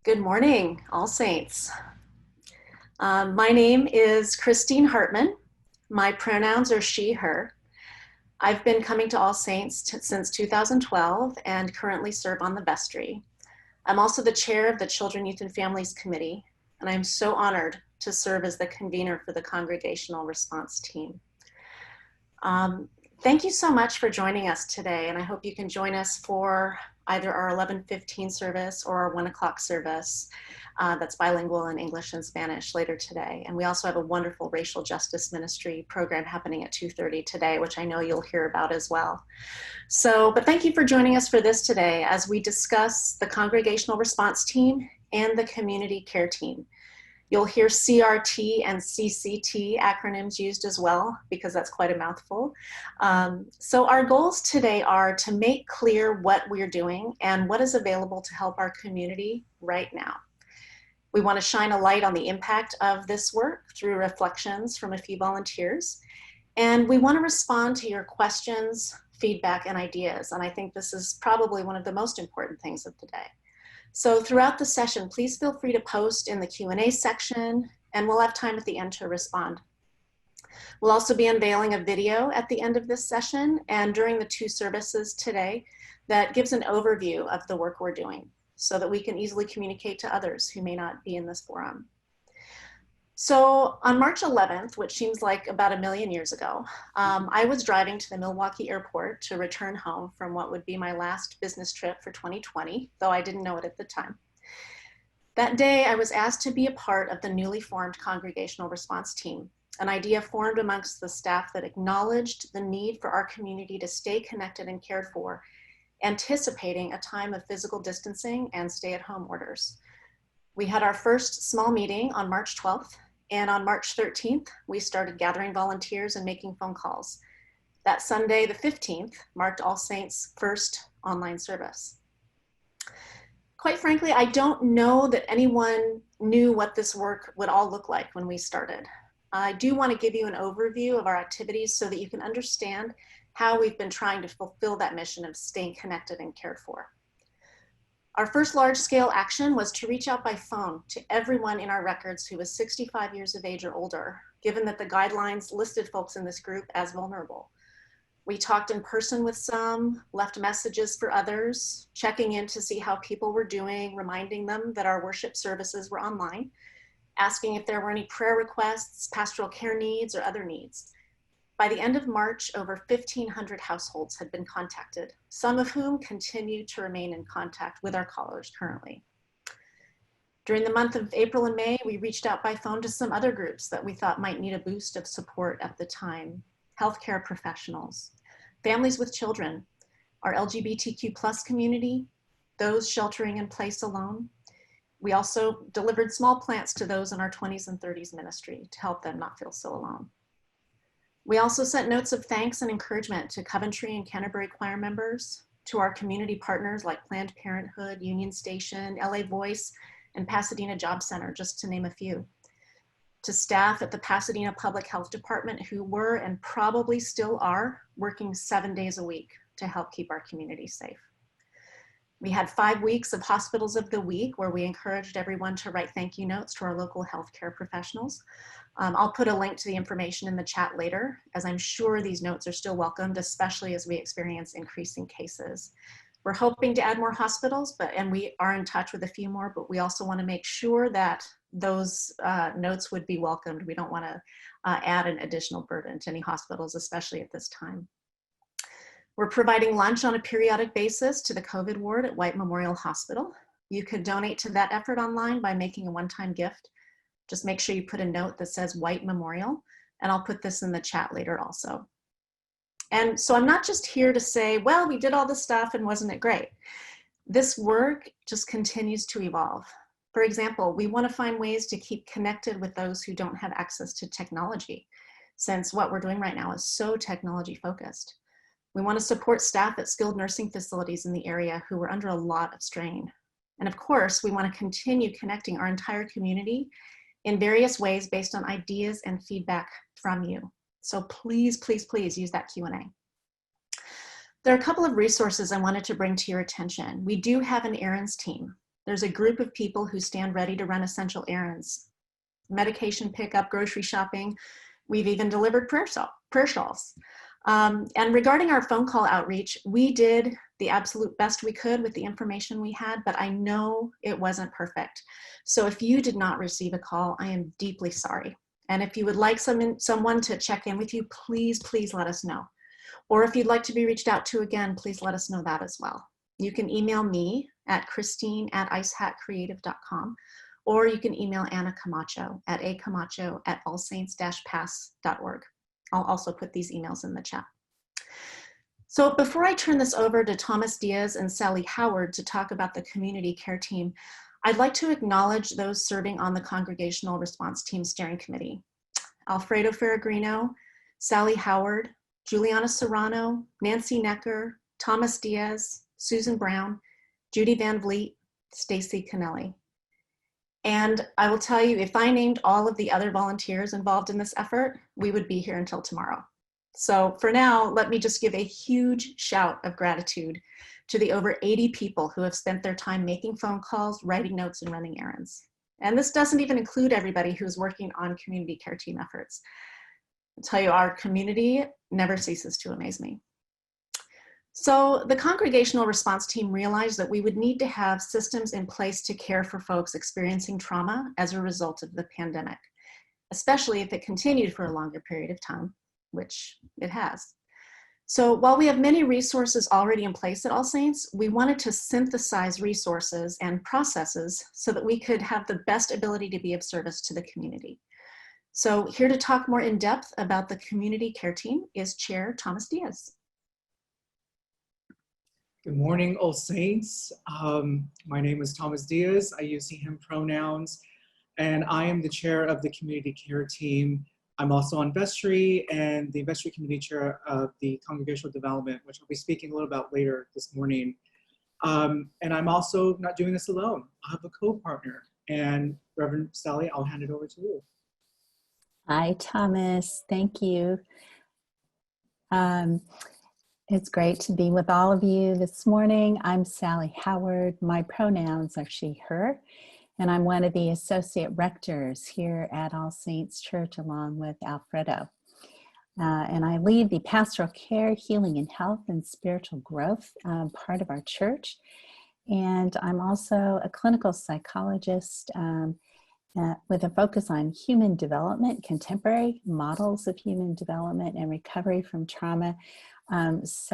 Good morning, All Saints. My name is Christine Hartman. My pronouns are she, her. I've been coming to All Saints since 2012 and currently serve on the vestry. I'm also the chair of the Children, Youth, and Families Committee, and I'm so honored to serve as the convener for the Congregational Response Team. Thank you so much for joining us today, and I hope you can join us for either our 11:15 service or our 1 o'clock service that's bilingual in English and Spanish later today. And we also have a wonderful racial justice ministry program happening at 2:30 today, which I know you'll hear about as well. But thank you for joining us for this today as we discuss the Congregational Response Team and the Community Care Team. You'll hear CRT and CCT acronyms used as well, because that's quite a mouthful. So our goals today are to make clear what we're doing and what is available to help our community right now. We want to shine a light on the impact of this work through reflections from a few volunteers. And we want to respond to your questions, feedback, and ideas. And I think this is probably one of the most important things of the day. So throughout the session, please feel free to post in the Q&A section, and we'll have time at the end to respond. We'll also be unveiling a video at the end of this session and during the 2 services today that gives an overview of the work we're doing so that we can easily communicate to others who may not be in this forum. So on March 11th, which seems like about a million years ago, I was driving to the Milwaukee airport to return home from what would be my last business trip for 2020, though I didn't know it at the time. That day, I was asked to be a part of the newly formed Congregational Response Team, an idea formed amongst the staff that acknowledged the need for our community to stay connected and cared for, anticipating a time of physical distancing and stay-at-home orders. We had our first small meeting on March 12th, and on March 13th, we started gathering volunteers and making phone calls. That Sunday, the 15th, marked All Saints' first online service. Quite frankly, I don't know that anyone knew what this work would all look like when we started. I do want to give you an overview of our activities so that you can understand how we've been trying to fulfill that mission of staying connected and cared for. Our first large-scale action was to reach out by phone to everyone in our records who was 65 years of age or older, given that the guidelines listed folks in this group as vulnerable. We talked in person with some, left messages for others, checking in to see how people were doing, reminding them that our worship services were online, asking if there were any prayer requests, pastoral care needs, or other needs. By the end of March, over 1,500 households had been contacted, some of whom continue to remain in contact with our callers currently. During the month of April and May, we reached out by phone to some other groups that we thought might need a boost of support at the time: healthcare professionals, families with children, our LGBTQ+ community, those sheltering in place alone. We also delivered small plants to those in our 20s and 30s ministry to help them not feel so alone. We also sent notes of thanks and encouragement to Coventry and Canterbury choir members, to our community partners like Planned Parenthood, Union Station, LA Voice, and Pasadena Job Center, just to name a few. To staff at the Pasadena Public Health Department who were and probably still are working 7 days a week to help keep our community safe. We had 5 weeks of Hospitals of the Week where we encouraged everyone to write thank you notes to our local healthcare professionals. I'll put a link to the information in the chat later, as I'm sure these notes are still welcomed, especially as we experience increasing cases. We're hoping to add more hospitals, and we are in touch with a few more, but we also want to make sure that those notes would be welcomed. We don't want to add an additional burden to any hospitals, especially at this time. We're providing lunch on a periodic basis to the COVID ward at White Memorial Hospital. You could donate to that effort online by making a one-time gift. Just make sure you put a note that says White Memorial, and I'll put this in the chat later also. And so I'm not just here to say, well, we did all this stuff and wasn't it great? This work just continues to evolve. For example, we want to find ways to keep connected with those who don't have access to technology, since what we're doing right now is so technology focused. We want to support staff at skilled nursing facilities in the area who are under a lot of strain. And of course, we want to continue connecting our entire community in various ways based on ideas and feedback from you. So please, please, please use that Q&A. There are a couple of resources I wanted to bring to your attention. We do have an errands team There's a group of people who stand ready to run essential errands, medication pickup, grocery shopping. We've even delivered prayer shawls. And regarding our phone call outreach, we did the absolute best we could with the information we had, but I know it wasn't perfect. So if you did not receive a call, I am deeply sorry. And if you would like someone to check in with you, please, please let us know. Or if you'd like to be reached out to again, please let us know that as well. You can email me at christine@icehatcreative.com, or you can email Anna Camacho at acamacho@allsaints-pass.org. I'll also put these emails in the chat. So before I turn this over to Thomas Diaz and Sally Howard to talk about the community care team, I'd like to acknowledge those serving on the Congregational Response Team Steering Committee. Alfredo Feregrinolhe, Sally Howard, Juliana Serrano, Nancy Necker, Thomas Diaz, Susan Brown, Judy Van Vliet, Stacy Kennelly. And I will tell you, if I named all of the other volunteers involved in this effort, we would be here until tomorrow. So for now, let me just give a huge shout of gratitude to the over 80 people who have spent their time making phone calls, writing notes, and running errands. And this doesn't even include everybody who's working on community care team efforts. I'll tell you, our community never ceases to amaze me. So the Congregational Response Team realized that we would need to have systems in place to care for folks experiencing trauma as a result of the pandemic, especially if it continued for a longer period of time, which it has. So while we have many resources already in place at All Saints, we wanted to synthesize resources and processes so that we could have the best ability to be of service to the community. So here to talk more in depth about the community care team is Chair Thomas Diaz. Good morning, All Saints. My name is Thomas Diaz. I use he, him pronouns, and I am the chair of the community care team. I'm also on vestry and the vestry committee chair of the congregational development, which I'll be speaking a little about later this morning. And I'm also not doing this alone. I have a co-partner, and Reverend Sally, I'll hand it over to you. Hi, Thomas. Thank you. It's great to be with all of you this morning. I'm Sally Howard. My pronouns are she, her, and I'm one of the associate rectors here at All Saints Church along with Alfredo. And I lead the pastoral care, healing and health and spiritual growth part of our church. And I'm also a clinical psychologist with a focus on human development, contemporary models of human development and recovery from trauma. Thomas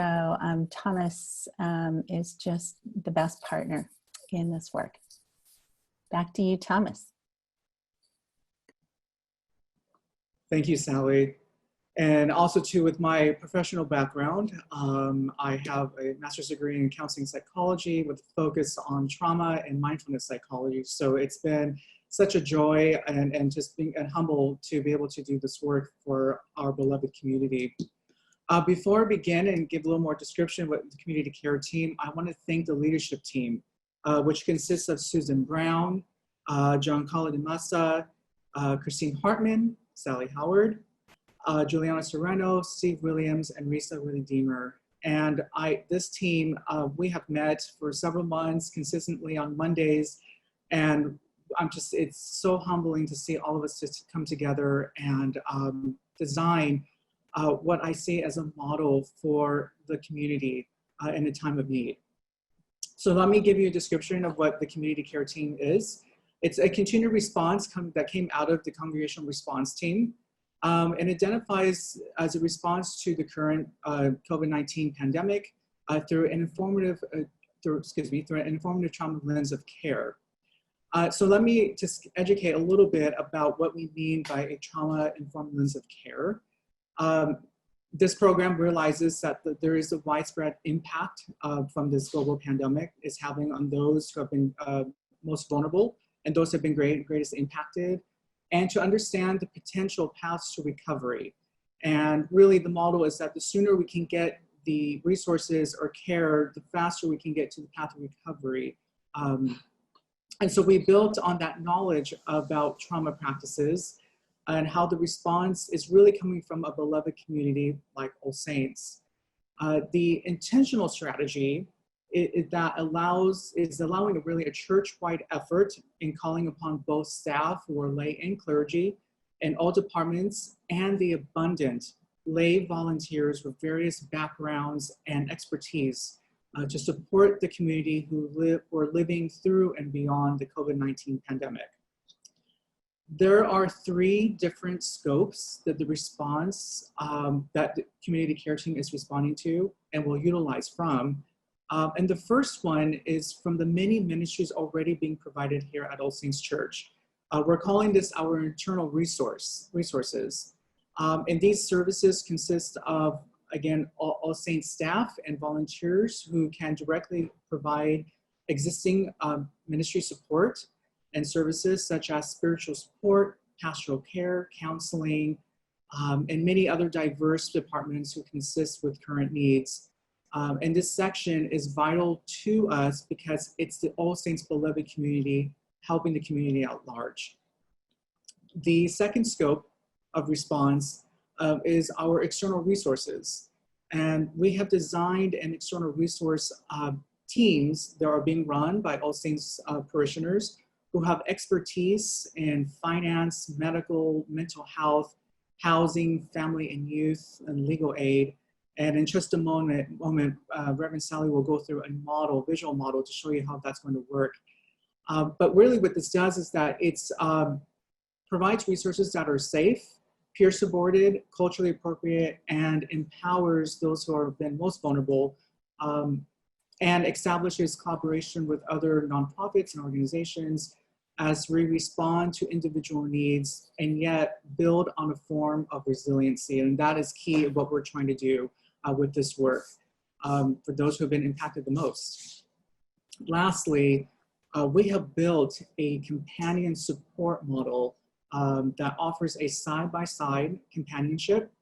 is just the best partner in this work. Back to you, Thomas. Thank you, Sally. And also too, with my professional background, I have a master's degree in counseling psychology with a focus on trauma and mindfulness psychology. So it's been such a joy and just being humble to be able to do this work for our beloved community. Before I begin and give a little more description with the community care team, I want to thank the leadership team, which consists of Susan Brown, John Calademasa, Christine Hartman, Sally Howard, Juliana Serrano, Steve Williams, and Risa Redeemer. And this team, we have met for several months consistently on Mondays, and it's so humbling to see all of us just come together and design what I see as a model for the community in a time of need. So let me give you a description of what the community care team is. It's a continued response that came out of the Congregational Response Team and identifies as a response to the current COVID-19 pandemic through an informative trauma lens of care. So let me just educate a little bit about what we mean by a trauma-informed lens of care. This program realizes that there is a widespread impact from this global pandemic is having on those who have been most vulnerable and those who have been greatest impacted, and to understand the potential paths to recovery. And really the model is that the sooner we can get the resources or care, the faster we can get to the path of recovery. And so we built on that knowledge about trauma practices and how the response is really coming from a beloved community like All Saints. The intentional strategy that is allowing really a church-wide effort in calling upon both staff who are lay and clergy in all departments and the abundant lay volunteers with various backgrounds and expertise to support the community who are living through and beyond the COVID-19 pandemic. There are 3 different scopes that the response that the community care team is responding to and will utilize from. And the first one is from the many ministries already being provided here at All Saints Church. We're calling this our internal resources. And these services consist of, again, All Saints staff and volunteers who can directly provide existing ministry support and services such as spiritual support, pastoral care, counseling, and many other diverse departments who consist with current needs. And this section is vital to us because it's the All Saints beloved community helping the community at large. The second scope of response is our external resources. And we have designed an external resource teams that are being run by All Saints parishioners who have expertise in finance, medical, mental health, housing, family and youth, and legal aid. And in just a moment, Reverend Sally will go through a visual model to show you how that's going to work. But really what this does is that it provides resources that are safe, peer-supported, culturally appropriate, and empowers those who have been most vulnerable, and establishes collaboration with other nonprofits and organizations as we respond to individual needs and yet build on a form of resiliency. And that is key of what we're trying to do with this work for those who have been impacted the most. Lastly, we have built a companion support model that offers a side-by-side companionship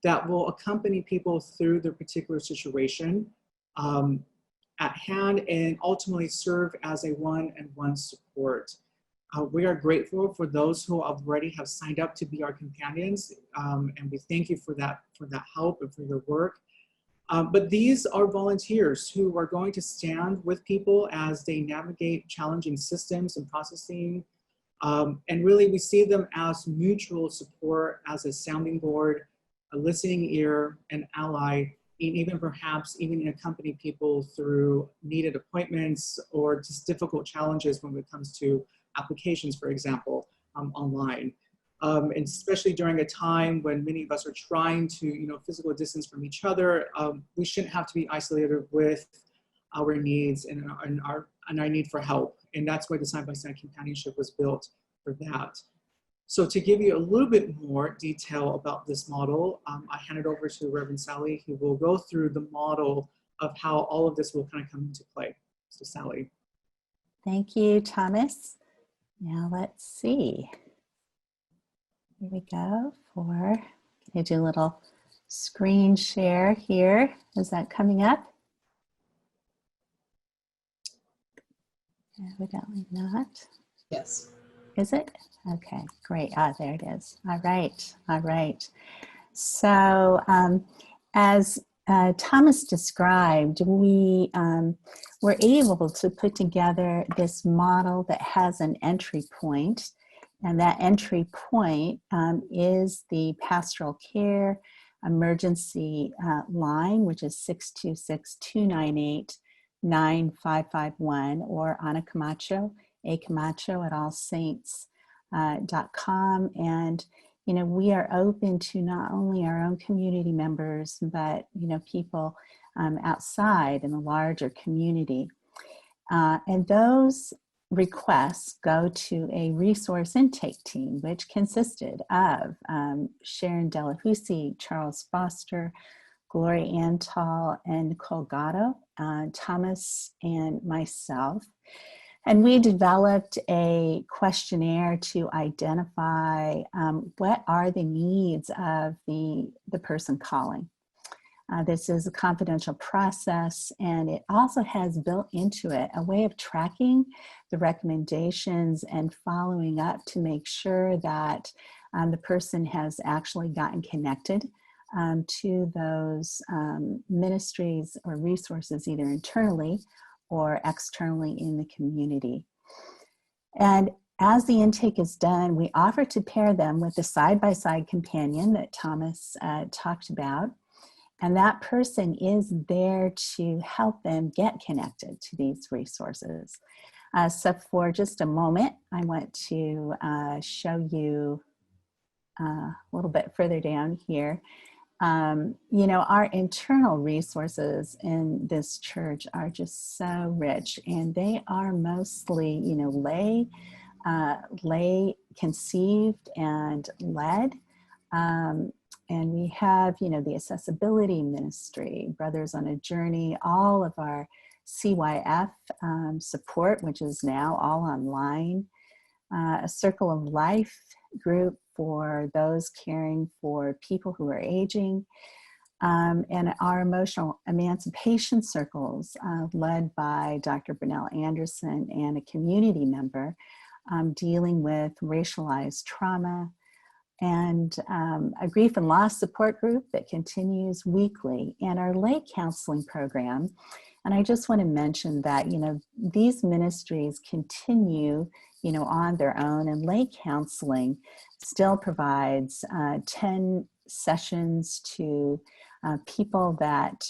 that will accompany people through their particular situation at hand and ultimately serve as a one-on-one support. We are grateful for those who already have signed up to be our companions, and we thank you for that help and for your work. But these are volunteers who are going to stand with people as they navigate challenging systems and processing. And really, we see them as mutual support, as a sounding board, a listening ear, an ally, and even perhaps accompany people through needed appointments or just difficult challenges when it comes to applications, for example, online. And especially during a time when many of us are trying to, physical distance from each other, we shouldn't have to be isolated with our needs and our need for help. And that's why the side-by-side companionship was built for that. So to give you a little bit more detail about this model, I hand it over to Reverend Sally, who will go through the model of how all of this will kind of come into play. So Sally. Thank you, Thomas. Now let's see. Here we go. Can I do a little screen share here? Is that coming up? Evidently not. Yes. Is it? Okay, great. There it is. All right. So as Thomas described, we were able to put together this model that has an entry point. And that entry point is the pastoral care emergency line, which is 626-298-9551, or Ana Camacho, A Camacho at allsaints.com. And, we are open to not only our own community members, but, people outside in the larger community. And those requests go to a resource intake team, which consisted of Sharon Delahousie, Charles Foster, Gloria Antal, and Nicole Gatto, Thomas, and myself. And we developed a questionnaire to identify what are the needs of the person calling. This is a confidential process, and it also has built into it a way of tracking the recommendations and following up to make sure that the person has actually gotten connected to those ministries or resources, either internally or externally in the community. And as the intake is done, we offer to pair them with the side-by-side companion that Thomas talked about. And that person is there to help them get connected to these resources. So for just a moment, I want to show you a little bit further down here. You know, our internal resources in this church are just so rich, and they are mostly, you know, lay conceived and led. And we have, you know, the accessibility ministry, Brothers on a Journey, all of our CYF support, which is now all online, a Circle of Life group for those caring for people who are aging, and our emotional emancipation circles led by Dr. Brunell Anderson and a community member dealing with racialized trauma, and a grief and loss support group that continues weekly, and our lay counseling program. And I just want to mention that, you know, these ministries continue, you know, on their own, and lay counseling still provides 10 sessions to people that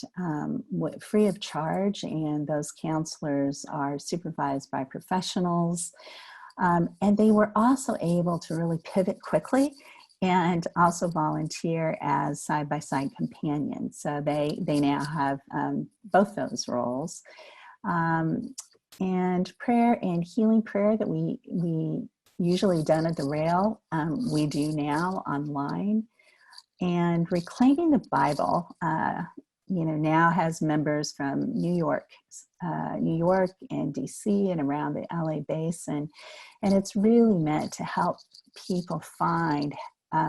free of charge, and those counselors are supervised by professionals. And they were also able to really pivot quickly and also volunteer as side-by-side companions. So they now have both those roles. And prayer and healing prayer that we usually done at the Rail, we do now online. And Reclaiming the Bible, you know, now has members from New York and DC and around the LA basin. And it's really meant to help people find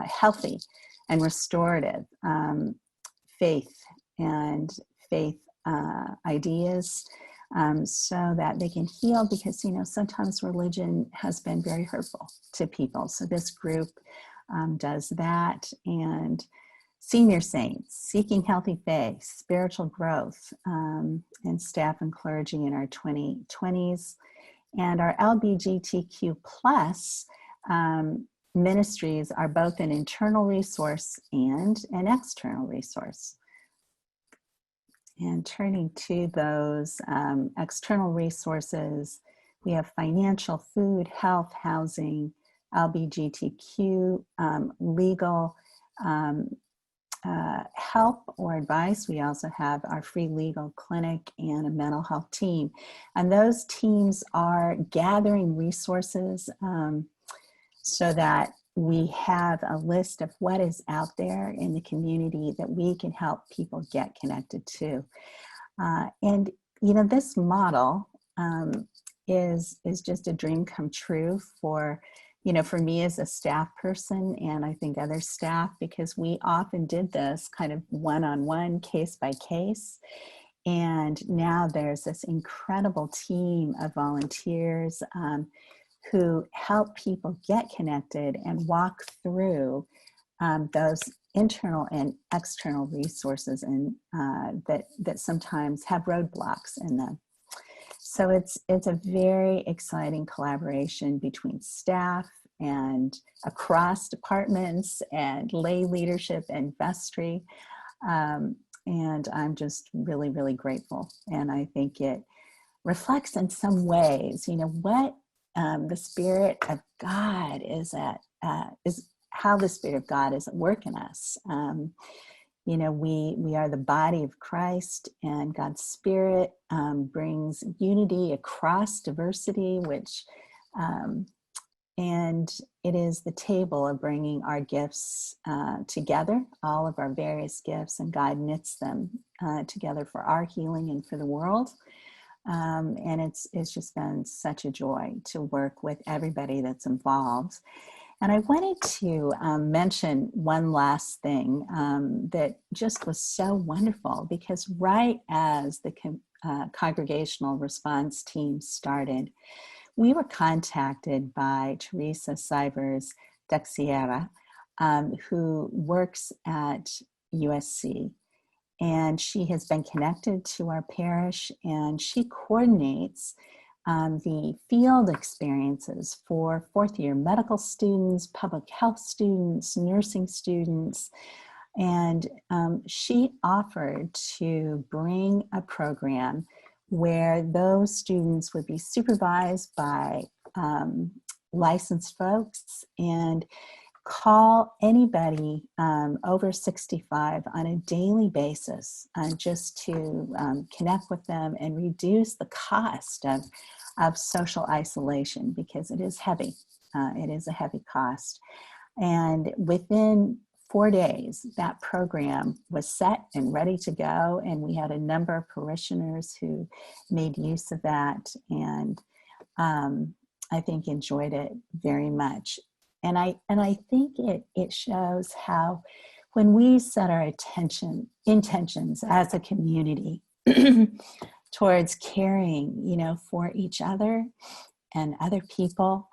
healthy and restorative faith ideas, so that they can heal, because, you know, sometimes religion has been very hurtful to people. So this group does that. And Senior Saints, Seeking Healthy Faith, Spiritual Growth, and staff and clergy in our 2020s. And our LGBTQ plus ministries are both an internal resource and an external resource. And turning to those external resources, we have financial, food, health, housing, LGBTQ, legal help or advice. We also have our free legal clinic and a mental health team. And those teams are gathering resources so that we have a list of what is out there in the community that we can help people get connected to. And, you know, this model is just a dream come true for, you know, for me as a staff person, and I think other staff, because we often did this kind of one-on-one, case by case. And now there's this incredible team of volunteers who help people get connected and walk through those internal and external resources, and that sometimes have roadblocks in them. So it's a very exciting collaboration between staff and across departments and lay leadership and vestry. And I'm just really, really grateful. And I think it reflects in some ways, you know, what the Spirit of God is how the Spirit of God is at work in us. You know, we are the body of Christ, and God's Spirit brings unity across diversity, which, and it is the table of bringing our gifts together, all of our various gifts, and God knits them together for our healing and for the world. And it's just been such a joy to work with everybody that's involved. And I wanted to mention one last thing that just was so wonderful, because right as the Congregational response team started, we were contacted by Teresa Sivers Dexiera, who works at USC. And she has been connected to our parish, and she coordinates the field experiences for fourth-year medical students, public health students, nursing students. And she offered to bring a program where those students would be supervised by licensed folks and call anybody over 65 on a daily basis just to connect with them and reduce the cost of social isolation, because it is heavy. It is a heavy cost. And within 4 days, that program was set and ready to go. And we had a number of parishioners who made use of that, and I think enjoyed it very much. And I think it shows how, when we set our intentions as a community towards caring, for each other and other people,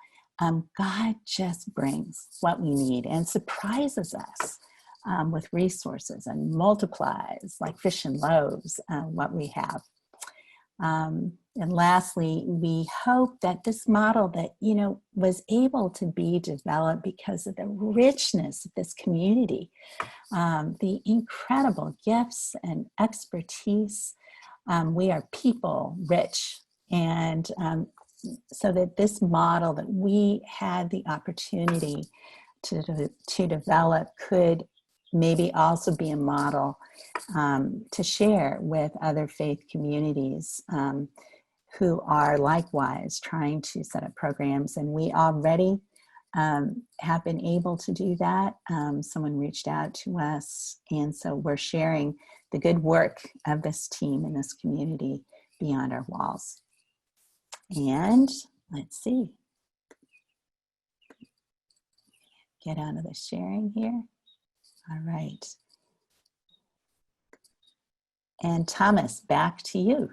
God just brings what we need and surprises us with resources and multiplies like fish and loaves what we have. And lastly, we hope that this model that, was able to be developed because of the richness of this community, the incredible gifts and expertise. We are people rich. And so that this model that we had the opportunity to develop could maybe also be a model to share with other faith communities who are likewise trying to set up programs. And we already have been able to do that. Someone reached out to us, and so we're sharing the good work of this team in this community beyond our walls. And let's see, get out of the sharing here. All right. And Thomas, back to you.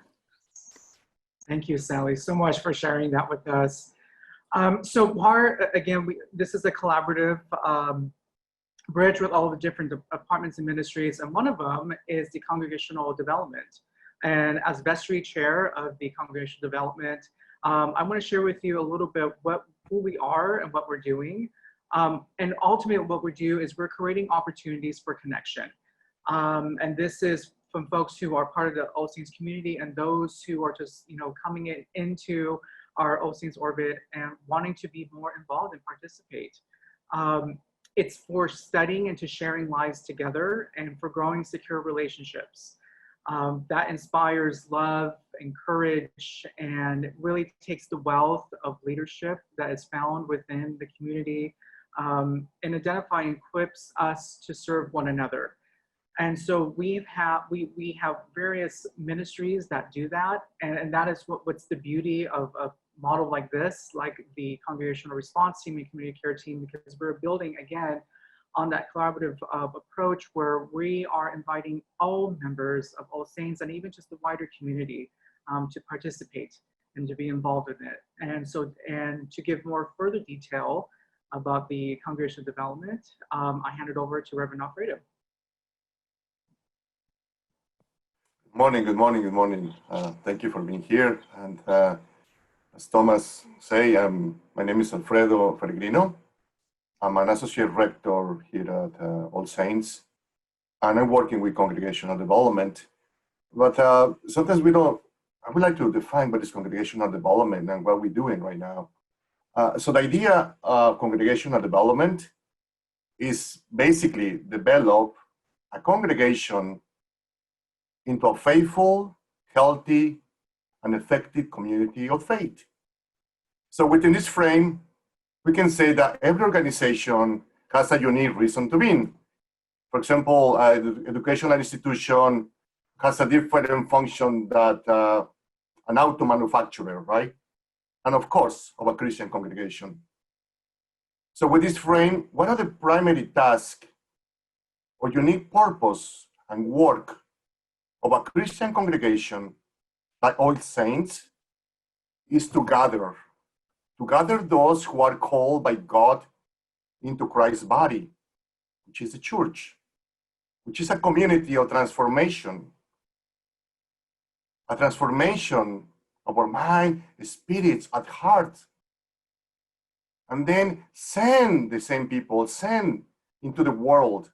Thank you, Sally, so much for sharing that with us. Again, this is a collaborative bridge with all the different departments and ministries, and one of them is the Congregational Development. And as vestry chair of the Congregational Development, I want to share with you a little bit who we are and what we're doing. And ultimately what we do is we're creating opportunities for connection. And this is from folks who are part of the All Saints community and those who are just, coming into our All Saints orbit and wanting to be more involved and participate. It's for studying and to sharing lives together and for growing secure relationships. That inspires love and courage and really takes the wealth of leadership that is found within the community and identifying and equips us to serve one another. And so we have various ministries that do that, and that is what's the beauty of a model like this, like the Congregational Response Team and Community Care Team, because we're building again on that collaborative approach where we are inviting all members of All Saints and even just the wider community to participate and to be involved in it. And to give more further detail about the Congregational Development, I hand it over to Reverend Alfredo. Good morning. Thank you for being here. And as Thomas say, my name is Alfredo Feregrinolhe. I'm an associate rector here at All Saints, and I'm working with Congregational Development. But sometimes I would like to define what is Congregational Development and what we're doing right now. So the idea of Congregational Development is basically develop a congregation into a faithful, healthy, and effective community of faith. So within this frame, we can say that every organization has a unique reason to be. For example, the educational institution has a different function that an auto manufacturer, right? And of course, of a Christian congregation. So with this frame, what are the primary tasks or unique purpose and work of a Christian congregation like All Saints is to gather those who are called by God into Christ's body, which is the church. which is a community of transformation, a transformation of our mind, spirits, at heart, and then send the same people, send into the world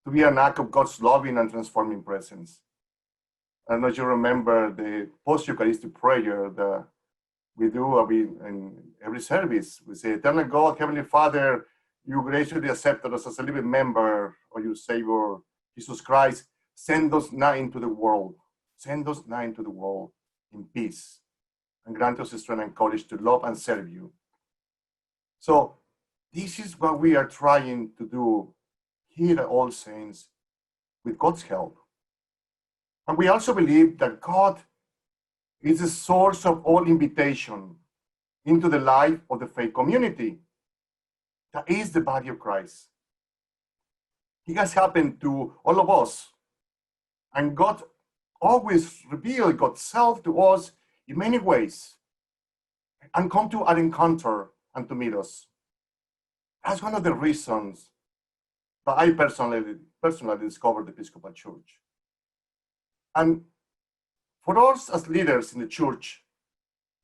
to be an act of God's loving and transforming presence. I don't know if you remember the post-Eucharistic prayer that we do in every service. We say, Eternal God, Heavenly Father, you graciously accepted us as a living member of your Savior, Jesus Christ. Send us now into the world. Send us now into the world in peace, and grant us strength and courage to love and serve you. So this is what we are trying to do here at All Saints with God's help. And we also believe that God is the source of all invitation into the life of the faith community. That is the body of Christ. It has happened to all of us. And God always revealed God's self to us in many ways and come to our encounter and to meet us. That's one of the reasons that I personally discovered the Episcopal Church. And for us as leaders in the church,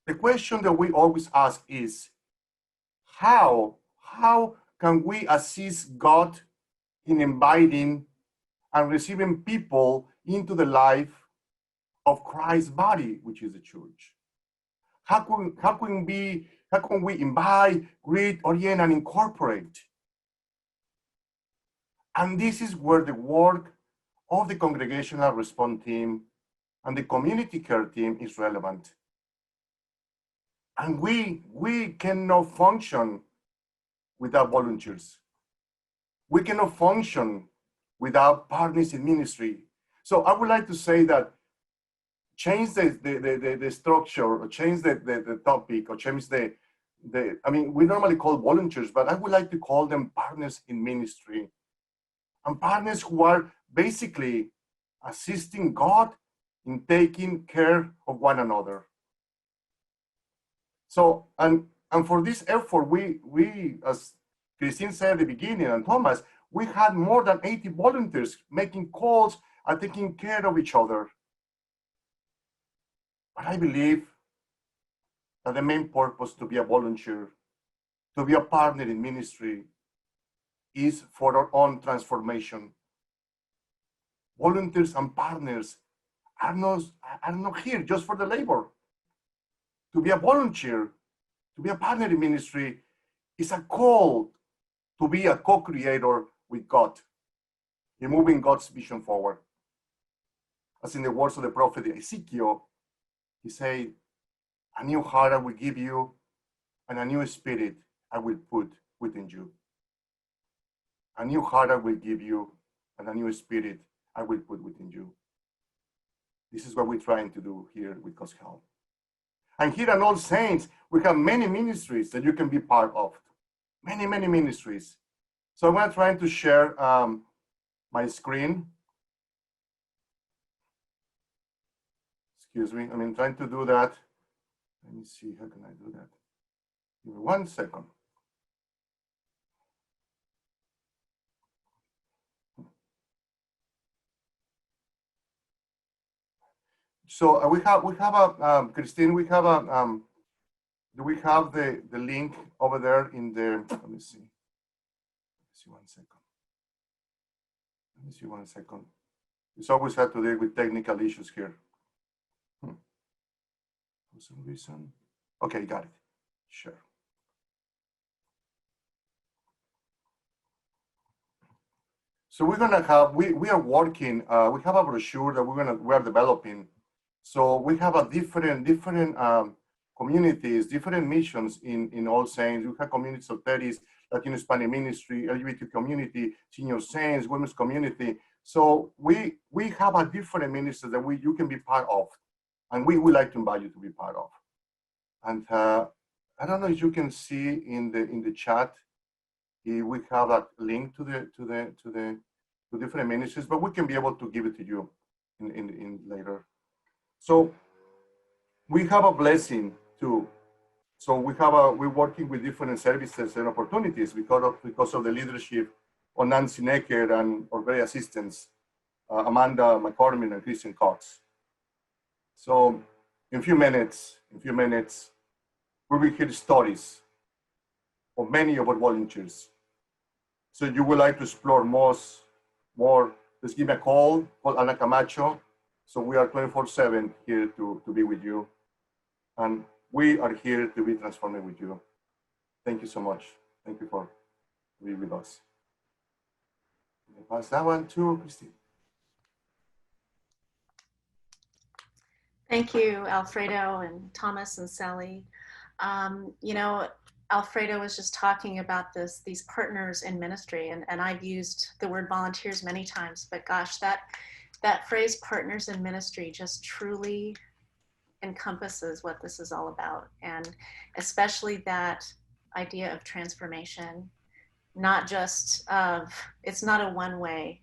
the question that we always ask is, how can we assist God in inviting and receiving people into the life of Christ's body, which is the church? How can we invite, greet, orient, and incorporate? And this is where the work of the Congregational Response Team and the Community Care Team is relevant. And we cannot function without volunteers. We cannot function without partners in ministry. So I would like to say that change the structure, or change the topic, or change I mean, we normally call volunteers, but I would like to call them partners in ministry, and partners who are basically assisting God in taking care of one another. So, and for this effort, we, as Christine said at the beginning, and Thomas, we had more than 80 volunteers making calls and taking care of each other. But I believe that the main purpose to be a volunteer, to be a partner in ministry, is for our own transformation. Volunteers and partners are not here just for the labor. To be a volunteer, to be a partner in ministry, is a call to be a co-creator with God in moving God's vision forward. As in the words of the prophet Ezekiel, he said, a new heart I will give you, and a new spirit I will put within you. A new heart I will give you, and a new spirit I will put within you. This is what we're trying to do here with God's help. And here at All Saints, we have many ministries that you can be part of. Many, many ministries. So I'm trying to share my screen. Excuse me, I'm trying to do that. Let me see, how can I do that? Give me 1 second. So we have a Christine. We have a do we have the link over there in the? Let me see. Let me see 1 second. Let me see 1 second. It's always had to deal with technical issues here. For some reason. Okay, got it. Sure. So we're gonna have we are working. We have a brochure that we're developing. So we have a different communities, different missions in All Saints. We have communities of 30s, Latino Hispanic ministry, LGBT community, senior saints, women's community. So we have a different ministry that you can be part of, and we would like to invite you to be part of. And I don't know if you can see in the chat, we have that link to the different ministries, but we can be able to give it to you in later. So we have a blessing too. So we're working with different services and opportunities because of the leadership on Nancy Necker and our very assistants, Amanda McCormick and Christian Cox. So in a few minutes, we will hear stories of many of our volunteers. So you would like to explore more, just give me a call Ana Camacho. So we are 24/7 here to be with you. And we are here to be transformed with you. Thank you so much. Thank you for being with us. Pass that one to Christine. Thank you, Alfredo and Thomas and Sally. You know, Alfredo was just talking about these partners in ministry, and I've used the word volunteers many times, but gosh, that phrase partners in ministry just truly encompasses what this is all about. And especially that idea of transformation, not just it's not a one-way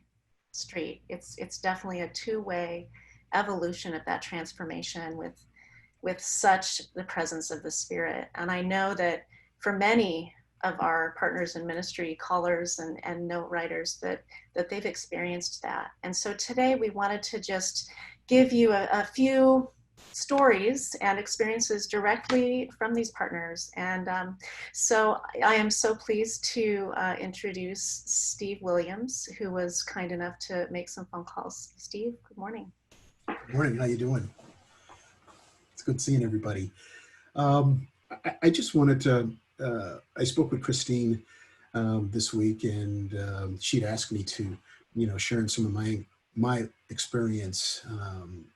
street. It's definitely a two-way evolution of that transformation with such the presence of the Spirit. And I know that for many of our partners in ministry, callers and note writers, that they've experienced that. And so today we wanted to just give you a few stories and experiences directly from these partners. And so I am so pleased to introduce Steve Williams, who was kind enough to make some phone calls. Steve, good morning. Good morning, how you doing? It's good seeing everybody. I just wanted to, I spoke with Christine this week, and she'd asked me to, share some of my experience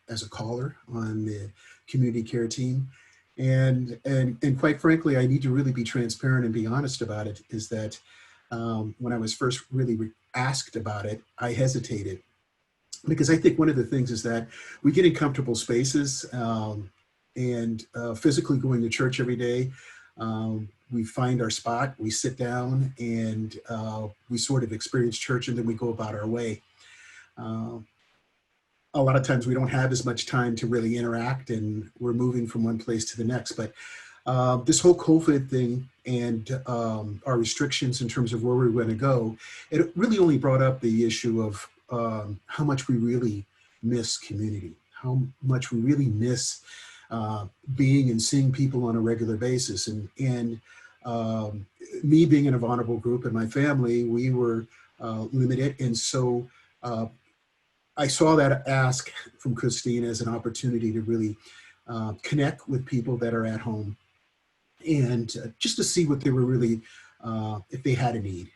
as a caller on the community care team. And quite frankly, I need to really be transparent and be honest about it, is that when I was first really asked about it, I hesitated. Because I think one of the things is that we get in comfortable spaces and physically going to church every day, we find our spot, we sit down, and we sort of experience church, and then we go about our way. A lot of times we don't have as much time to really interact, and we're moving from one place to the next. But this whole COVID thing and our restrictions in terms of where we're going to go, it really only brought up the issue of how much we really miss community, how much we really miss being and seeing people on a regular basis. And me being in a vulnerable group and my family, we were limited. And so I saw that ask from Christine as an opportunity to really connect with people that are at home and just to see what they were really, if they had a need.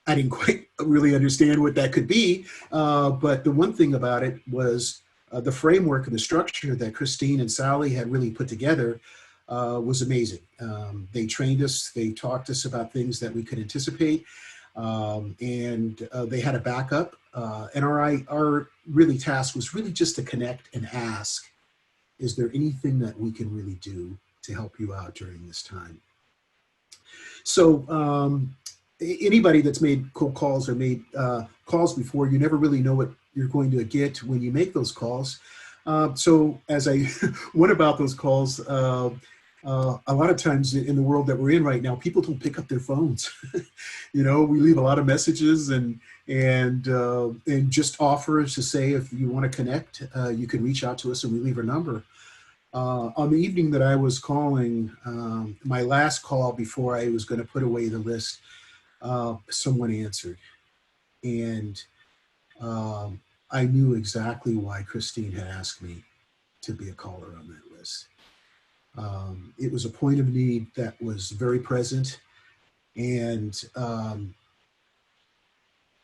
I didn't quite really understand what that could be, but the one thing about it was the framework and the structure that Christine and Sally had really put together was amazing. They trained us, they talked to us about things that we could anticipate, and they had a backup. And our really task was really just to connect and ask, is there anything that we can really do to help you out during this time? So, anybody that's made cold calls or made calls before, you never really know what you're going to get when you make those calls. So as I went about those calls, a lot of times in the world that we're in right now, people don't pick up their phones. We leave a lot of messages and just offers to say, if you want to connect, you can reach out to us, and we leave our number. On the evening that I was calling, my last call before I was going to put away the list, someone answered, and I knew exactly why Christine had asked me to be a caller on that list. It was a point of need that was very present, and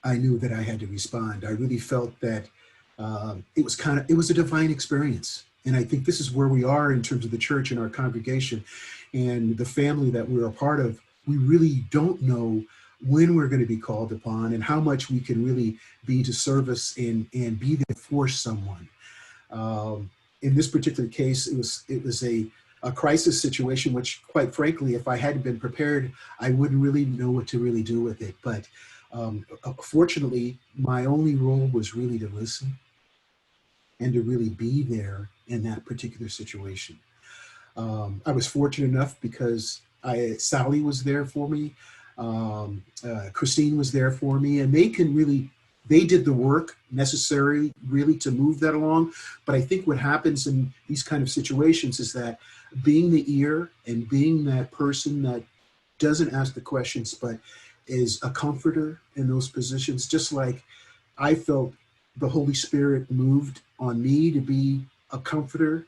I knew that I had to respond. I really felt that it was a divine experience. And I think this is where we are in terms of the church and our congregation and the family that we're a part of. We really don't know when we're going to be called upon and how much we can really be to service and be there for someone. In this particular case, it was a crisis situation, which quite frankly, if I hadn't been prepared, I wouldn't really know what to really do with it. But fortunately, my only role was really to listen and to really be there in that particular situation. I was fortunate enough because Sally was there for me. Christine was there for me, and they did the work necessary really to move that along. But I think what happens in these kind of situations is that being the ear and being that person that doesn't ask the questions, but is a comforter in those positions, just like I felt the Holy Spirit moved on me to be a comforter.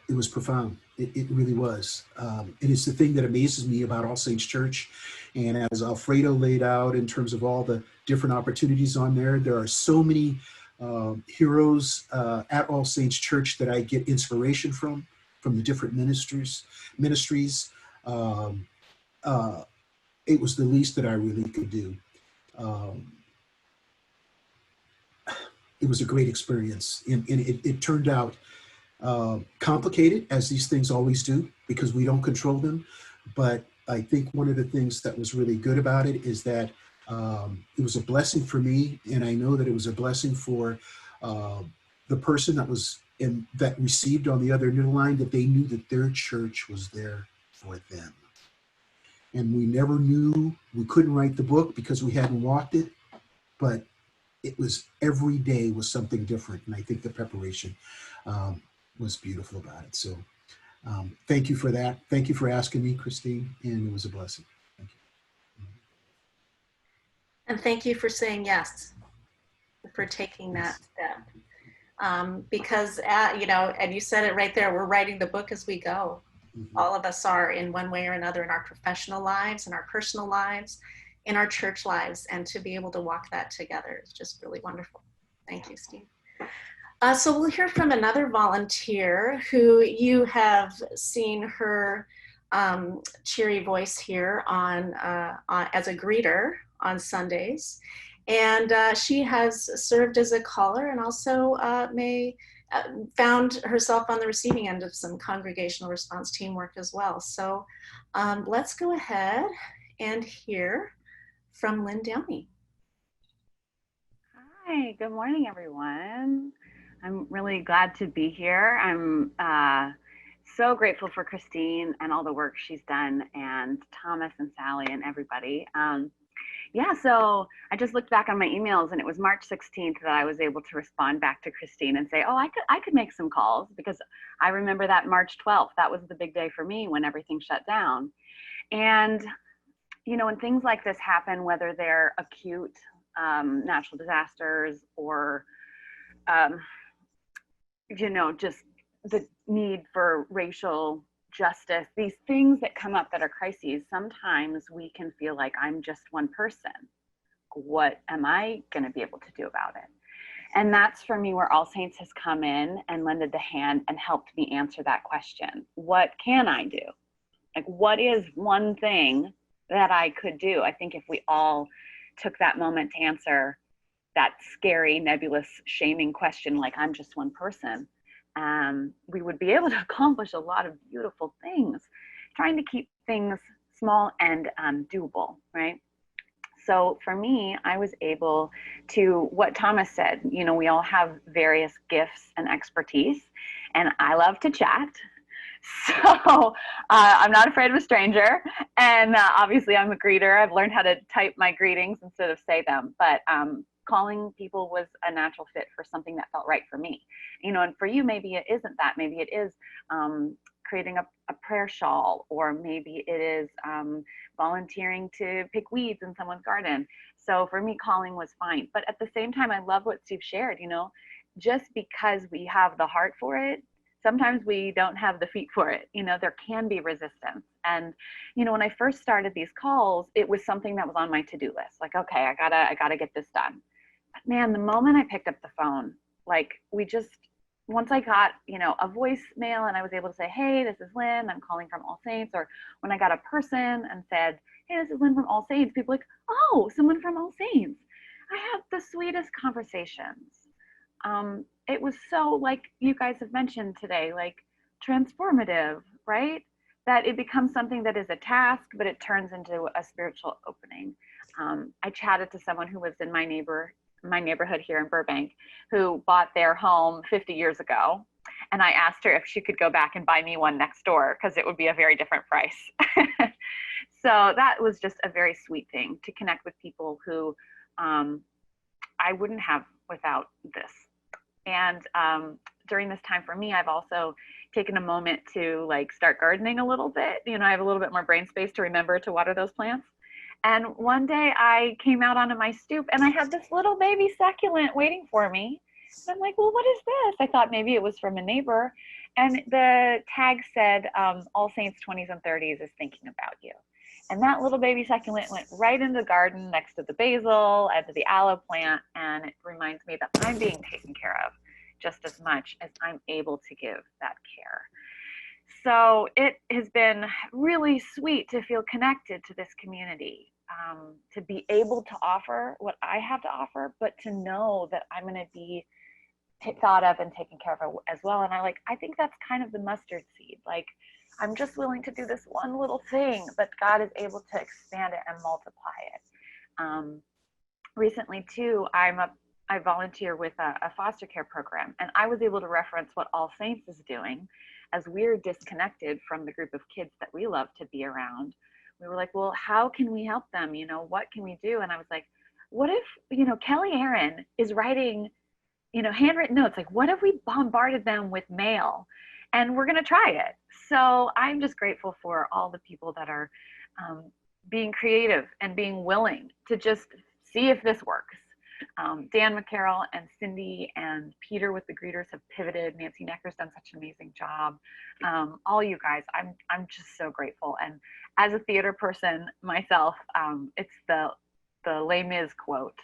It was profound. It really was. And it's the thing that amazes me about All Saints Church. And as Alfredo laid out in terms of all the different opportunities on there are so many heroes at All Saints Church that I get inspiration from the different ministries. It was the least that I really could do. It was a great experience. And it turned out complicated, as these things always do, because we don't control them. But I think one of the things that was really good about it is that it was a blessing for me, and I know that it was a blessing for the person that received on the other end of the line, that they knew that their church was there for them. And we never knew, we couldn't write the book because we hadn't walked it, but it was every day was something different. And I think the preparation was beautiful about it. So thank you for that. Thank you for asking me, Christine, and it was a blessing. Thank you. And thank you for saying yes, for taking that step. Because, and you said it right there, we're writing the book as we go. Mm-hmm. All of us are, in one way or another, in our professional lives, in our personal lives, in our church lives, and to be able to walk that together is just really wonderful. Thank you, Steve. So we'll hear from another volunteer who you have seen her cheery voice here on as a greeter on Sundays. And she has served as a caller and also found herself on the receiving end of some congregational response teamwork as well. So let's go ahead and hear from Lynn Downey. Hi, good morning, everyone. I'm really glad to be here. I'm so grateful for Christine and all the work she's done, and Thomas and Sally and everybody. Yeah, so I just looked back on my emails, and it was March 16th that I was able to respond back to Christine and say, oh, I could make some calls, because I remember that March 12th, that was the big day for me when everything shut down. And, when things like this happen, whether they're acute natural disasters or, just the need for racial justice, these things that come up that are crises, sometimes we can feel like I'm just one person. What am I going to be able to do about it? And that's for me where All Saints has come in and lended the hand and helped me answer that question. What can I do? Like, what is one thing that I could do? I think if we all took that moment to answer that scary, nebulous, shaming question, like I'm just one person, we would be able to accomplish a lot of beautiful things, trying to keep things small and doable, right? So for me, I was able to, what Thomas said, we all have various gifts and expertise, and I love to chat. So I'm not afraid of a stranger. And obviously I'm a greeter. I've learned how to type my greetings instead of say them. But calling people was a natural fit for something that felt right for me. And for you, maybe it isn't that. Maybe it is creating a prayer shawl, or maybe it is volunteering to pick weeds in someone's garden. So for me, calling was fine. But at the same time, I love what Steve shared, just because we have the heart for it, sometimes we don't have the feet for it. There can be resistance. And, when I first started these calls, it was something that was on my to-do list. Like, okay, I gotta get this done. But man, the moment I picked up the phone, like once I got, a voicemail and I was able to say, hey, this is Lynn, I'm calling from All Saints. Or when I got a person and said, hey, this is Lynn from All Saints, people like, oh, someone from All Saints. I had the sweetest conversations. It was so, like you guys have mentioned today, like transformative, right? That it becomes something that is a task, but it turns into a spiritual opening. I chatted to someone who lives in my neighborhood here in Burbank, who bought their home 50 years ago. And I asked her if she could go back and buy me one next door because it would be a very different price. So that was just a very sweet thing to connect with people who I wouldn't have without this. And during this time for me, I've also taken a moment to like start gardening a little bit. You know, I have a little bit more brain space to remember to water those plants. And one day I came out onto my stoop and I had this little baby succulent waiting for me. And I'm like, well, what is this? I thought maybe it was from a neighbor. And the tag said, All Saints 20s and 30s is thinking about you. And that little baby succulent went right in the garden next to the basil and to the aloe plant. And it reminds me that I'm being taken care of just as much as I'm able to give that care. So it has been really sweet to feel connected to this community, to be able to offer what I have to offer, but to know that I'm going to be thought of and taken care of as well. And I think that's kind of the mustard seed. Like, I'm just willing to do this one little thing, but God is able to expand it and multiply it. Recently too, I volunteer with a foster care program, and I was able to reference what All Saints is doing as we're disconnected from the group of kids that we love to be around. We were like, well, how can we help them? You know, what can we do? And I was like, what if, you know, Kelly Aaron is writing, you know, handwritten notes. Like, what if we bombarded them with mail? And we're going to try it. So I'm just grateful for all the people that are being creative and being willing to just see if this works. Dan McCarroll and Cindy and Peter with the greeters have pivoted. Nancy Necker's done such an amazing job. All you guys, I'm just so grateful. And as a theater person myself, it's the Les Mis quote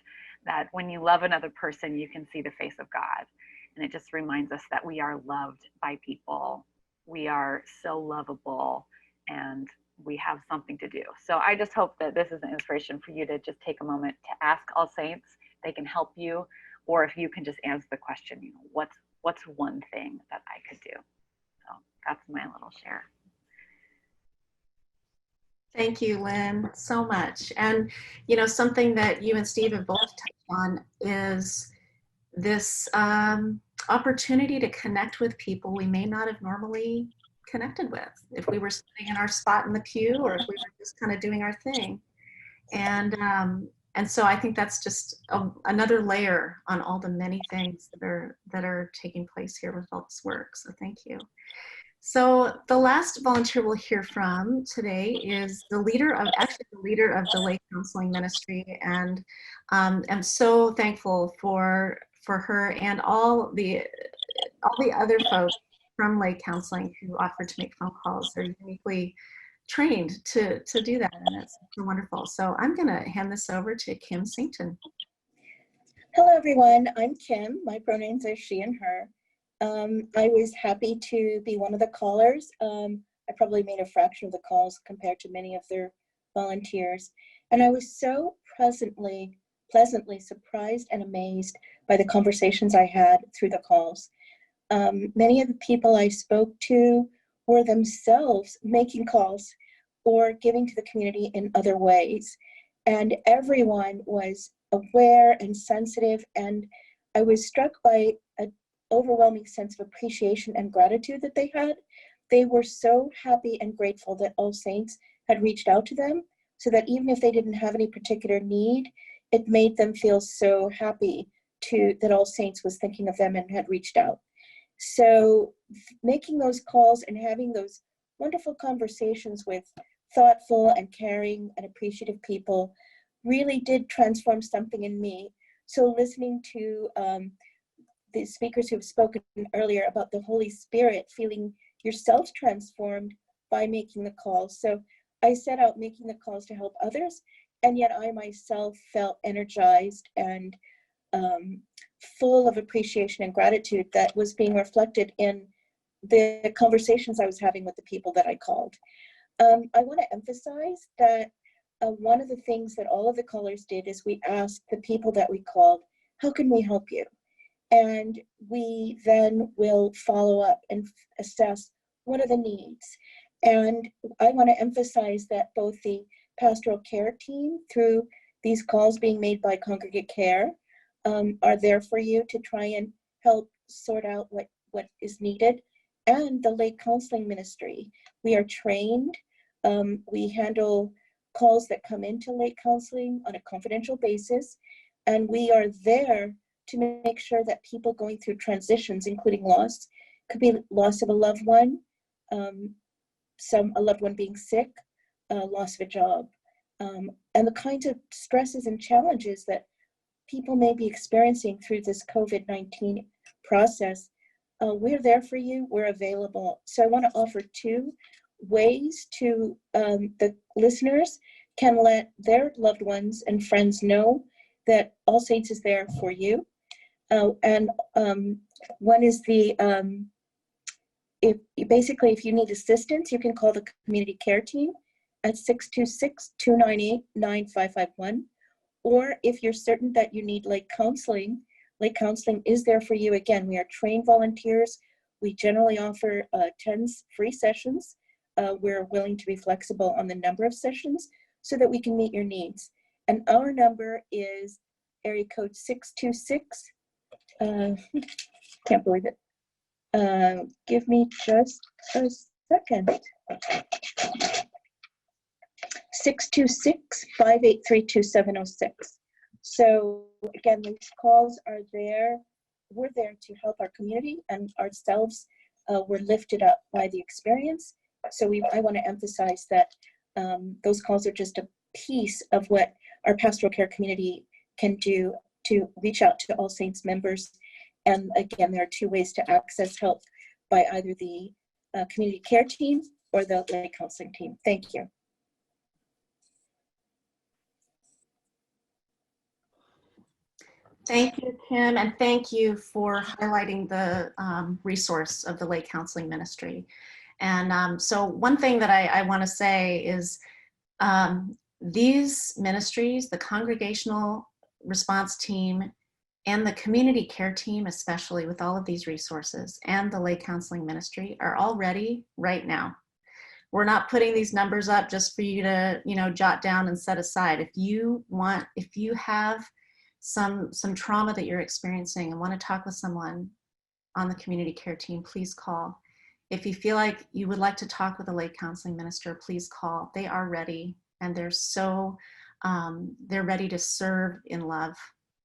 that when you love another person, you can see the face of God. And it just reminds us that we are loved by people. We are so lovable, and we have something to do. So I just hope that this is an inspiration for you to just take a moment to ask All Saints. They can help you, or if you can just answer the question, you know, what's one thing that I could do? So that's my little share. Thank you, Lynn, so much. And, you know, something that you and Steve have both touched on is this opportunity to connect with people we may not have normally connected with if we were sitting in our spot in the pew, or if we were just kind of doing our thing. And so I think that's just another layer on all the many things that are taking place here with all this work. So thank you. So the last volunteer we'll hear from today is the leader of the lay counseling ministry, and I'm so thankful for her and all the other folks from lay counseling who offered to make phone calls. They're uniquely trained to do that, and it's so wonderful. So I'm going to hand this over to Kim Sainten. Hello, everyone. I'm Kim. My pronouns are she and her. I was happy to be one of the callers. I probably made a fraction of the calls compared to many of their volunteers. And I was so pleasantly surprised and amazed by the conversations I had through the calls. Many of the people I spoke to were themselves making calls or giving to the community in other ways. And everyone was aware and sensitive. And I was struck by an overwhelming sense of appreciation and gratitude that they had. They were so happy and grateful that All Saints had reached out to them, so that even if they didn't have any particular need, it made them feel so happy that All Saints was thinking of them and had reached out. So making those calls and having those wonderful conversations with thoughtful and caring and appreciative people really did transform something in me. So listening to the speakers who have spoken earlier about the Holy Spirit, feeling yourself transformed by making the calls. So I set out making the calls to help others, and yet I myself felt energized and full of appreciation and gratitude that was being reflected in the conversations I was having with the people that I called. I want to emphasize that one of the things that all of the callers did is we asked the people that we called, how can we help you? And we then will follow up and assess what are the needs. And I want to emphasize that both the pastoral care team, through these calls being made by Congregate Care, are there for you to try and help sort out what what is needed, and the lay counseling ministry. We are trained. We handle calls that come into lay counseling on a confidential basis, and we are there to make sure that people going through transitions, including loss, could be loss of a loved one, a loved one being sick, loss of a job, and the kinds of stresses and challenges that people may be experiencing through this COVID-19 process. We're there for you, we're available. So I want to offer two ways to the listeners can let their loved ones and friends know that All Saints is there for you. And one is if you need assistance, you can call the community care team at 626-298-9551. Or if you're certain that you need lay counseling is there for you. Again, we are trained volunteers. We generally offer 10 free sessions. We're willing to be flexible on the number of sessions so that we can meet your needs. And our number is area code 626. Can't believe it. Give me just a second. 626-583-2706. So again, these calls are there. We're there to help our community and ourselves. We're lifted up by the experience. So I want to emphasize that those calls are just a piece of what our pastoral care community can do to reach out to All Saints members. And again, there are two ways to access help, by either the community care team or the lay counseling team. Thank you. Thank you, Kim, and thank you for highlighting the resource of the lay counseling ministry. And so one thing that I want to say is these ministries, the congregational response team and the community care team, especially with all of these resources, and the lay counseling ministry are all ready right now. We're not putting these numbers up just for you to, jot down and set aside. If you have some trauma that you're experiencing and want to talk with someone on the community care team, please call. If you feel like you would like to talk with a lay counseling minister, please call. They are ready, and they're ready to serve in love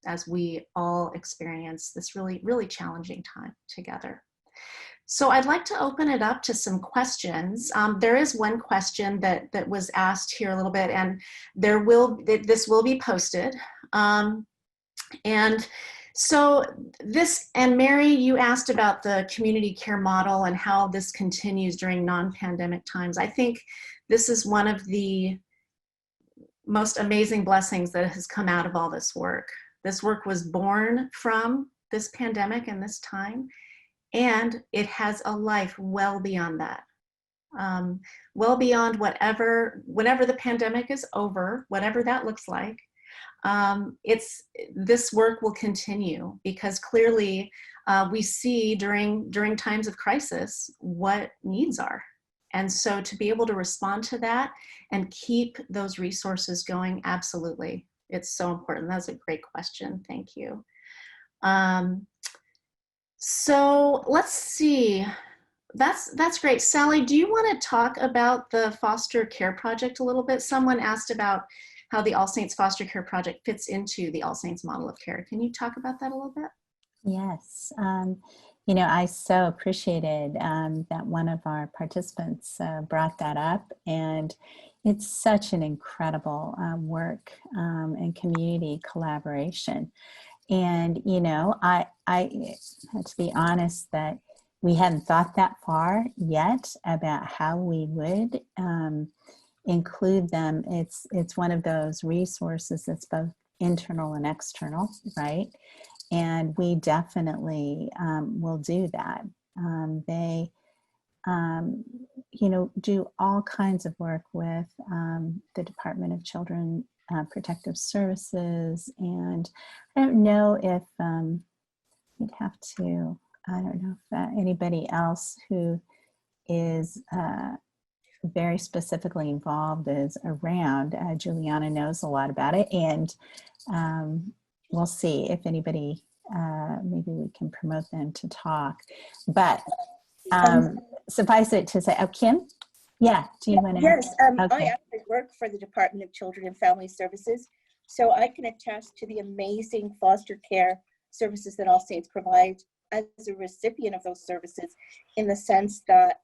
as we all experience this really, really challenging time together. So I'd like to open it up to some questions. There is one question that was asked here a little bit, and this will be posted. And so Mary, you asked about the community care model and how this continues during non-pandemic times. I think this is one of the most amazing blessings that has come out of all this work. This work was born from this pandemic and this time, and it has a life well beyond that. Well beyond whenever the pandemic is over, whatever that looks like. This work will continue, because clearly we see during times of crisis what needs are. And so to be able to respond to that and keep those resources going, absolutely. It's so important. That's a great question. Thank you. So let's see. That's great. Sally, do you want to talk about the foster care project a little bit? Someone asked about how the All Saints Foster Care Project fits into the All Saints model of care. Can you talk about that a little bit? Yes. I so appreciated that one of our participants brought that up, and it's such an incredible work and community collaboration. And, I had to be honest that we hadn't thought that far yet about how we would include them. It's one of those resources that's both internal and external, right? And we definitely will do that. They, do all kinds of work with the Department of Children Protective Services, and I don't know if you'd have to. I don't know if anybody else who is very specifically involved is around. Juliana knows a lot about it, and we'll see if anybody maybe we can promote them to talk. But suffice it to say, oh, Kim? Yeah, do you want to? Yes, I Okay. actually work for the Department of Children and Family Services, so I can attest to the amazing foster care services that All Saints provides as a recipient of those services, in the sense that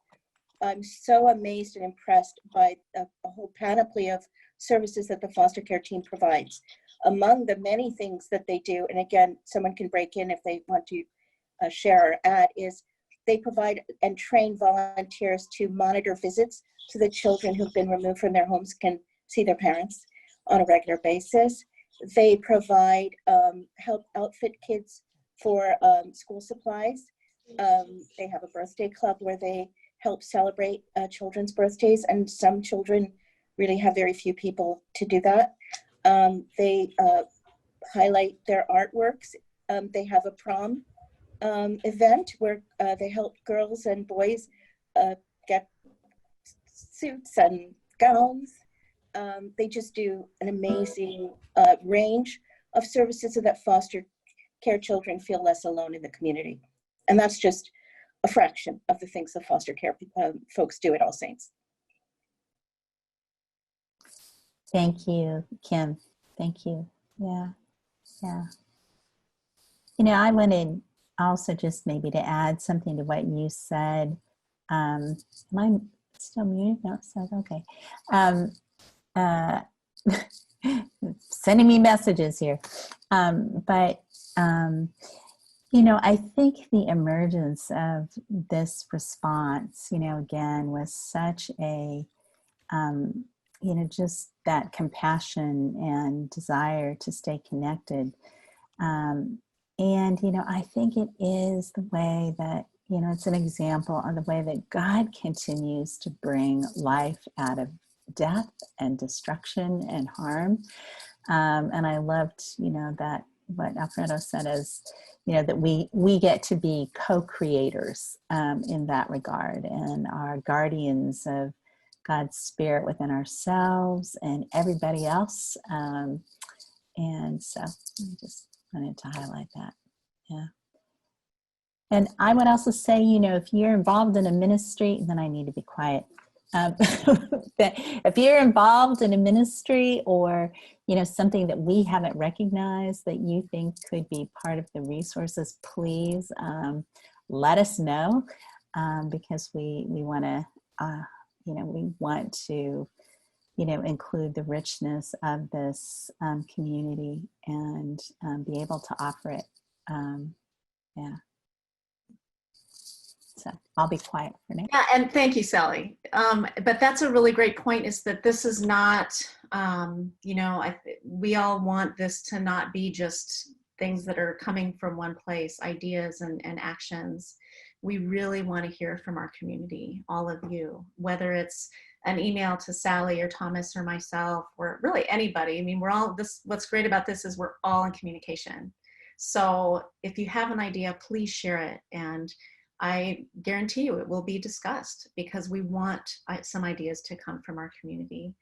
I'm so amazed and impressed by a whole panoply of services that the foster care team provides. Among the many things that they do, and again, someone can break in if they want to share or add, is they provide and train volunteers to monitor visits so that children who've been removed from their homes can see their parents on a regular basis. They provide help outfit kids for school supplies. They have a birthday club where they help celebrate children's birthdays, and some children really have very few people to do that. They highlight their artworks. They have a prom event where they help girls and boys get suits and gowns. They just do an amazing range of services so that foster care children feel less alone in the community. And that's just a fraction of the things the foster care folks do at All Saints. Thank you, Kim. Thank you. Yeah, yeah. You know, I wanted also just maybe to add something to what you said. Am I still muted? No, it says okay. Sending me messages here. You know, I think the emergence of this response, you know, again, was such a, you know, just that compassion and desire to stay connected. And, you know, I think it is the way that, you know, it's an example of the way that God continues to bring life out of death and destruction and harm. And I loved, you know, that what Alfredo said is, you know, that we get to be co-creators in that regard, and are guardians of God's spirit within ourselves and everybody else. And so I just wanted to highlight that. Yeah. And I would also say, you know, if you're involved in a ministry, then I need to be quiet. If you're involved in a ministry, or, you know, something that we haven't recognized that you think could be part of the resources, please let us know, because we want to, you know, we want to, you know, include the richness of this community and be able to offer it. Yeah. So I'll be quiet for now. Yeah, and thank you, Sally. But that's a really great point, is that this is not, you know, we all want this to not be just things that are coming from one place, ideas and actions. We really want to hear from our community, all of you, whether it's an email to Sally or Thomas or myself, or really anybody. I mean, we're all, what's great about this is we're all in communication. So if you have an idea, please share it. And I guarantee you it will be discussed, because we want some ideas to come from our community.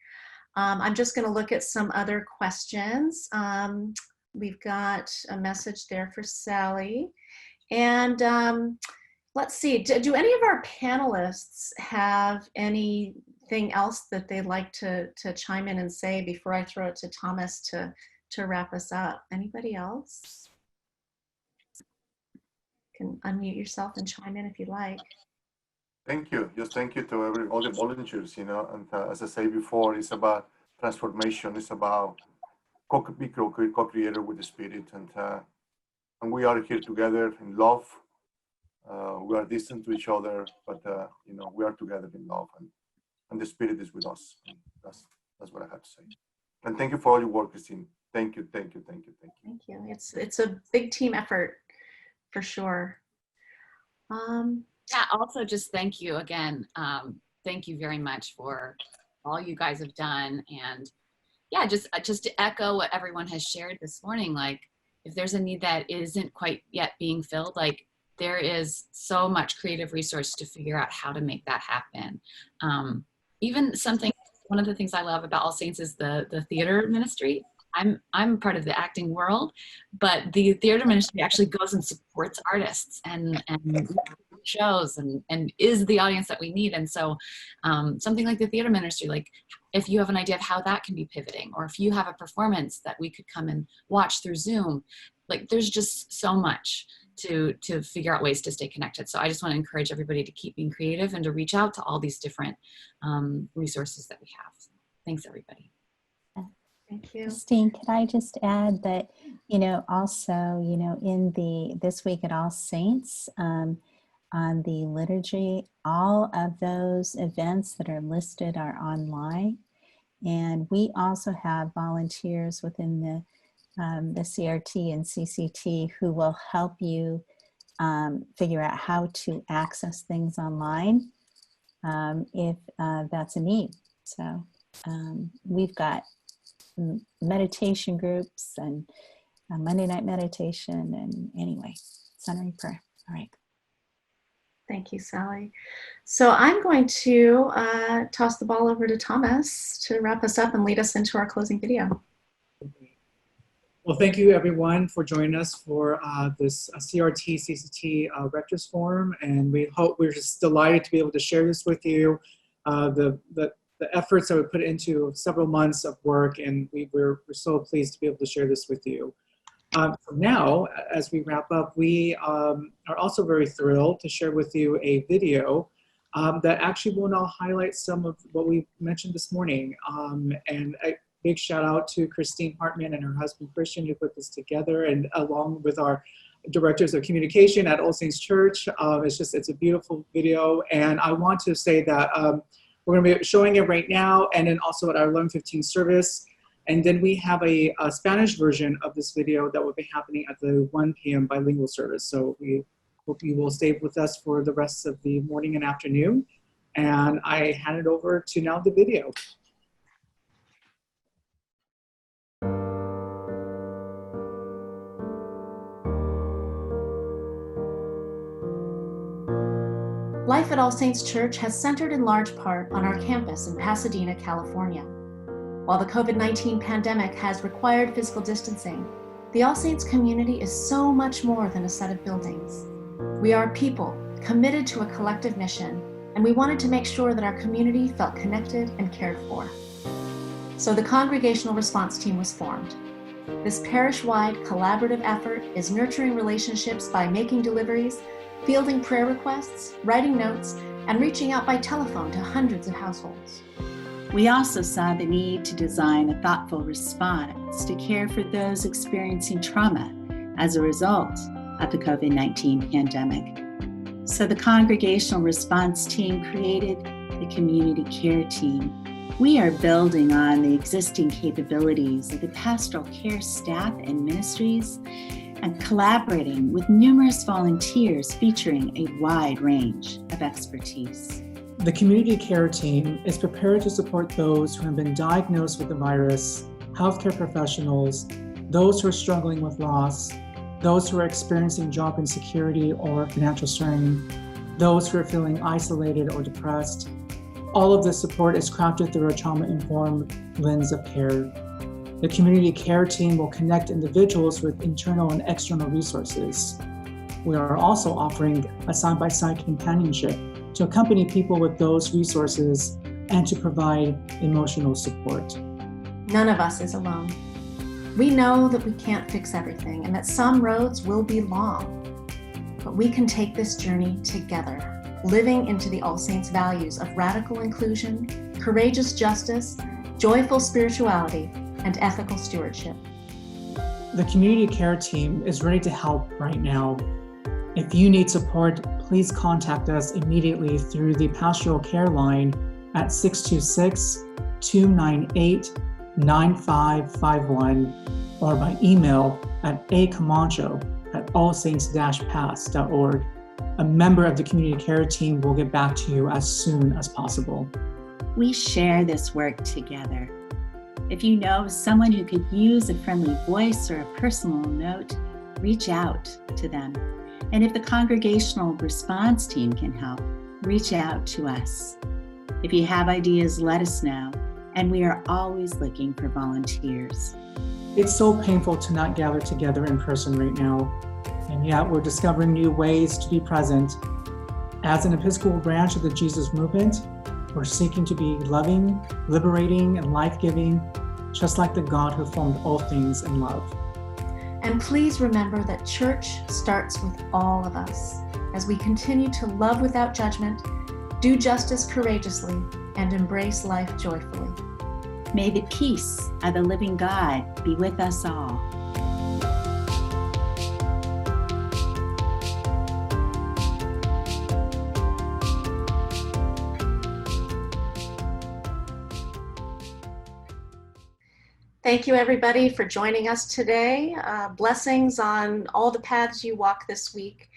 I'm just going to look at some other questions. We've got a message there for Sally. And let's see, do any of our panelists have anything else that they'd like to chime in and say before I throw it to Thomas to wrap us up? Anybody else? Can unmute yourself and chime in if you like. Thank you. Just thank you to all the volunteers, you know, and as I said before, it's about transformation. It's about co-creator with the Spirit, and we are here together in love. We are distant to each other, but you know, we are together in love, and the Spirit is with us. And that's what I have to say. And thank you for all your work, Christine. Thank you, thank you, thank you, thank you. Thank you. It's a big team effort, for sure. Yeah, also just thank you again. Thank you very much for all you guys have done. And yeah, just to echo what everyone has shared this morning, like if there's a need that isn't quite yet being filled, like there is so much creative resource to figure out how to make that happen. Even something, one of the things I love about All Saints is the theater ministry. I'm part of the acting world, but the theater ministry actually goes and supports artists and shows and is the audience that we need. And so something like the theater ministry, like if you have an idea of how that can be pivoting, or if you have a performance that we could come and watch through Zoom, like there's just so much to figure out ways to stay connected. So I just want to encourage everybody to keep being creative and to reach out to all these different resources that we have. Thanks, everybody. Thank you. Christine, could I just add that, also, in this week at All Saints, on the liturgy, all of those events that are listed are online. And we also have volunteers within the CRT and CCT who will help you figure out how to access things online if that's a need. So we've got meditation groups and Monday night meditation, and anyway, Sunday prayer. All right. Thank you, Sally. So I'm going to toss the ball over to Thomas to wrap us up and lead us into our closing video. Well, thank you everyone for joining us for this CRT CCT Rectors Forum, and we're just delighted to be able to share this with you. The efforts that we put into several months of work, and we're so pleased to be able to share this with you. Now, as we wrap up, we are also very thrilled to share with you a video that actually will now highlight some of what we mentioned this morning. And a big shout out to Christine Hartman and her husband Christian who put this together, and along with our directors of communication at All Saints Church. It's a beautiful video, and I want to say that we're going to be showing it right now, and then also at our 11:15 service. And then we have a Spanish version of this video that will be happening at the 1 p.m. bilingual service. So we hope you will stay with us for the rest of the morning and afternoon. And I hand it over to now the video. Life at All Saints Church has centered in large part on our campus in Pasadena, California. While the COVID-19 pandemic has required physical distancing, the All Saints community is so much more than a set of buildings. We are people committed to a collective mission, and we wanted to make sure that our community felt connected and cared for. So the Congregational Response Team was formed. This parish-wide collaborative effort is nurturing relationships by making deliveries, fielding prayer requests, writing notes, and reaching out by telephone to hundreds of households. We also saw the need to design a thoughtful response to care for those experiencing trauma as a result of the COVID-19 pandemic. So the Congregational Response Team created the Community Care Team. We are building on the existing capabilities of the pastoral care staff and ministries and collaborating with numerous volunteers featuring a wide range of expertise. The Community Care Team is prepared to support those who have been diagnosed with the virus, healthcare professionals, those who are struggling with loss, those who are experiencing job insecurity or financial strain, those who are feeling isolated or depressed. All of this support is crafted through a trauma-informed lens of care. The Community Care Team will connect individuals with internal and external resources. We are also offering a side-by-side companionship to accompany people with those resources and to provide emotional support. None of us is alone. We know that we can't fix everything and that some roads will be long, but we can take this journey together, living into the All Saints values of radical inclusion, courageous justice, joyful spirituality, and ethical stewardship. The Community Care Team is ready to help right now. If you need support, please contact us immediately through the Pastoral Care line at 626-298-9551 or by email at acamacho@allsaints-pass.org. A member of the Community Care Team will get back to you as soon as possible. We share this work together. If you know someone who could use a friendly voice or a personal note, reach out to them. And if the Congregational Response Team can help, reach out to us. If you have ideas, let us know, and we are always looking for volunteers. It's so painful to not gather together in person right now, and yet we're discovering new ways to be present. As an Episcopal branch of the Jesus movement, we're seeking to be loving, liberating, and life-giving, just like the God who formed all things in love. And please remember that church starts with all of us as we continue to love without judgment, do justice courageously, and embrace life joyfully. May the peace of the living God be with us all. Thank you, everybody, for joining us today. Blessings on all the paths you walk this week.